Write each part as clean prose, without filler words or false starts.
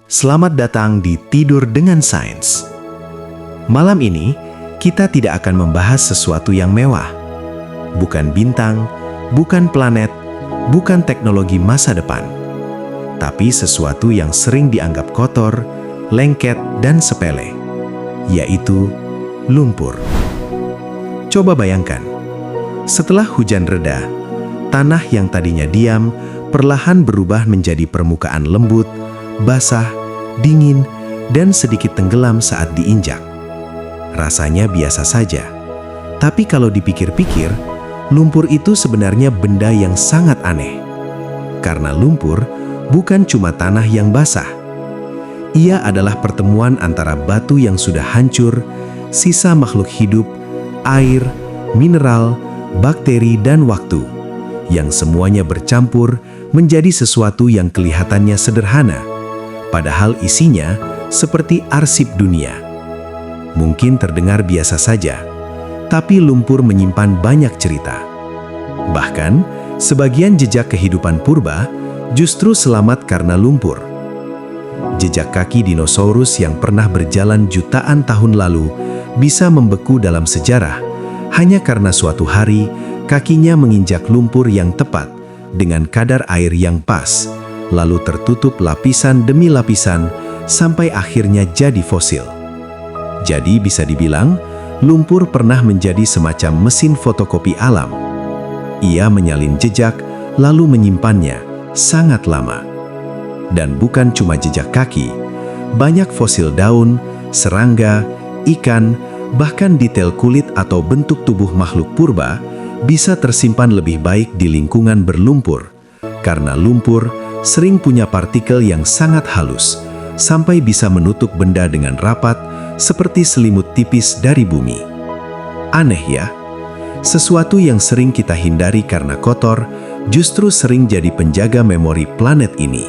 Selamat datang di Tidur dengan Sains. Malam ini, kita tidak akan membahas sesuatu yang mewah. Bukan bintang, bukan planet, bukan teknologi masa depan. Tapi sesuatu yang sering dianggap kotor, lengket, dan sepele, yaitu lumpur. Coba bayangkan, setelah hujan reda, tanah yang tadinya diam perlahan berubah menjadi permukaan lembut, basah, dingin, dan sedikit tenggelam saat diinjak. Rasanya biasa saja. Tapi kalau dipikir-pikir, lumpur itu sebenarnya benda yang sangat aneh. Karena lumpur bukan cuma tanah yang basah. Ia adalah pertemuan antara batu yang sudah hancur, sisa makhluk hidup, air, mineral, bakteri, dan waktu, yang semuanya bercampur menjadi sesuatu yang kelihatannya sederhana, padahal isinya seperti arsip dunia. Mungkin terdengar biasa saja, tapi lumpur menyimpan banyak cerita. Bahkan, sebagian jejak kehidupan purba justru selamat karena lumpur. Jejak kaki dinosaurus yang pernah berjalan jutaan tahun lalu bisa membeku dalam sejarah hanya karena suatu hari kakinya menginjak lumpur yang tepat dengan kadar air yang pas, lalu tertutup lapisan demi lapisan sampai akhirnya jadi fosil. Jadi bisa dibilang, lumpur pernah menjadi semacam mesin fotokopi alam. Ia menyalin jejak, lalu menyimpannya sangat lama. Dan bukan cuma jejak kaki, banyak fosil daun, serangga, ikan, bahkan detail kulit atau bentuk tubuh makhluk purba bisa tersimpan lebih baik di lingkungan berlumpur, karena lumpur sering punya partikel yang sangat halus, sampai bisa menutup benda dengan rapat seperti selimut tipis dari bumi. Aneh ya? Sesuatu yang sering kita hindari karena kotor, justru sering jadi penjaga memori planet ini.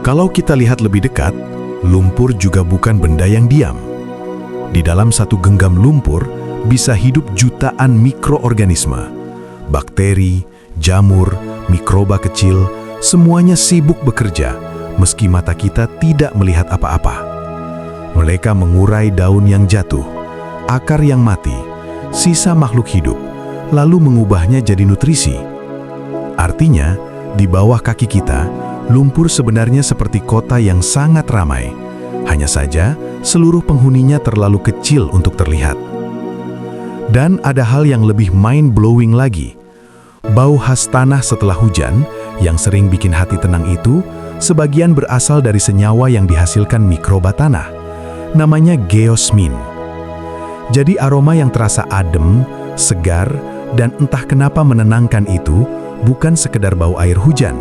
Kalau kita lihat lebih dekat, lumpur juga bukan benda yang diam. Di dalam satu genggam lumpur, bisa hidup jutaan mikroorganisme. Bakteri, jamur, mikroba kecil, semuanya sibuk bekerja, meski mata kita tidak melihat apa-apa. Mereka mengurai daun yang jatuh, akar yang mati, sisa makhluk hidup, lalu mengubahnya jadi nutrisi. Artinya, di bawah kaki kita, lumpur sebenarnya seperti kota yang sangat ramai. Hanya saja, seluruh penghuninya terlalu kecil untuk terlihat. Dan ada hal yang lebih mind-blowing lagi. Bau khas tanah setelah hujan, yang sering bikin hati tenang itu, sebagian berasal dari senyawa yang dihasilkan mikroba tanah. Namanya geosmin. Jadi aroma yang terasa adem, segar, dan entah kenapa menenangkan itu, bukan sekedar bau air hujan,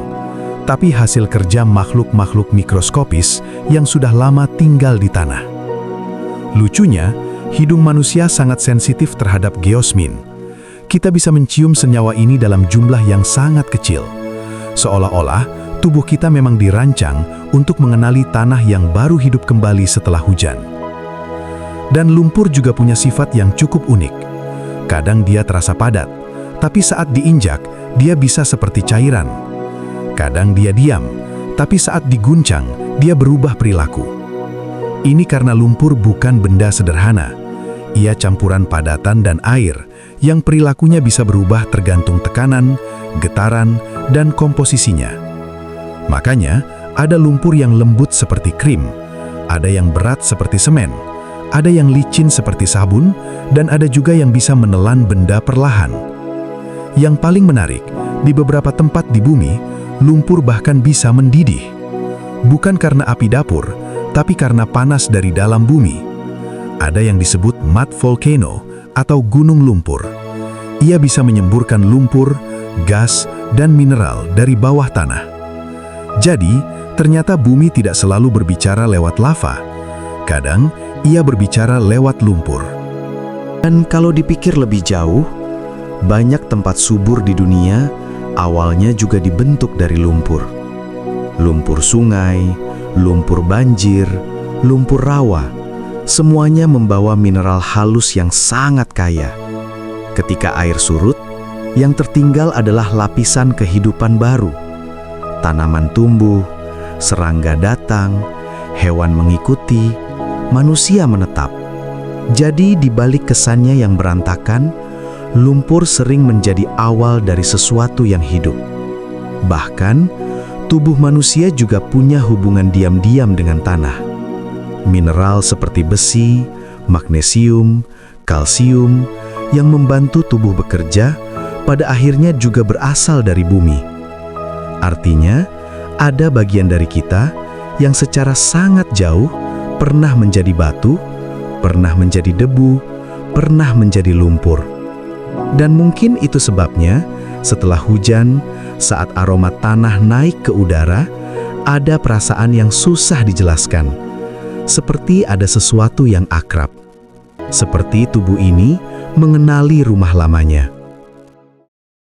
tapi hasil kerja makhluk-makhluk mikroskopis yang sudah lama tinggal di tanah. Lucunya, hidung manusia sangat sensitif terhadap geosmin. Kita bisa mencium senyawa ini dalam jumlah yang sangat kecil. Seolah-olah, tubuh kita memang dirancang untuk mengenali tanah yang baru hidup kembali setelah hujan. Dan lumpur juga punya sifat yang cukup unik. Kadang dia terasa padat, tapi saat diinjak, dia bisa seperti cairan. Kadang dia diam, tapi saat diguncang, dia berubah perilaku. Ini karena lumpur bukan benda sederhana. Ia campuran padatan dan air, yang perilakunya bisa berubah tergantung tekanan, getaran, dan komposisinya. Makanya, ada lumpur yang lembut seperti krim, ada yang berat seperti semen, ada yang licin seperti sabun, dan ada juga yang bisa menelan benda perlahan. Yang paling menarik, di beberapa tempat di bumi, lumpur bahkan bisa mendidih. Bukan karena api dapur, tapi karena panas dari dalam bumi. Ada yang disebut mud volcano atau gunung lumpur. Ia bisa menyemburkan lumpur, gas, dan mineral dari bawah tanah. Jadi, ternyata bumi tidak selalu berbicara lewat lava. Kadang, ia berbicara lewat lumpur. Dan kalau dipikir lebih jauh, banyak tempat subur di dunia awalnya juga dibentuk dari lumpur. Lumpur sungai, lumpur banjir, lumpur rawa, semuanya membawa mineral halus yang sangat kaya. Ketika air surut, yang tertinggal adalah lapisan kehidupan baru. Tanaman tumbuh, serangga datang, hewan mengikuti, manusia menetap. Jadi di balik kesannya yang berantakan, lumpur sering menjadi awal dari sesuatu yang hidup. Bahkan, tubuh manusia juga punya hubungan diam-diam dengan tanah. Mineral seperti besi, magnesium, kalsium yang membantu tubuh bekerja pada akhirnya juga berasal dari bumi. Artinya, ada bagian dari kita yang secara sangat jauh pernah menjadi batu, pernah menjadi debu, pernah menjadi lumpur. Dan mungkin itu sebabnya setelah hujan, saat aroma tanah naik ke udara, ada perasaan yang susah dijelaskan. Seperti ada sesuatu yang akrab. Seperti tubuh ini mengenali rumah lamanya.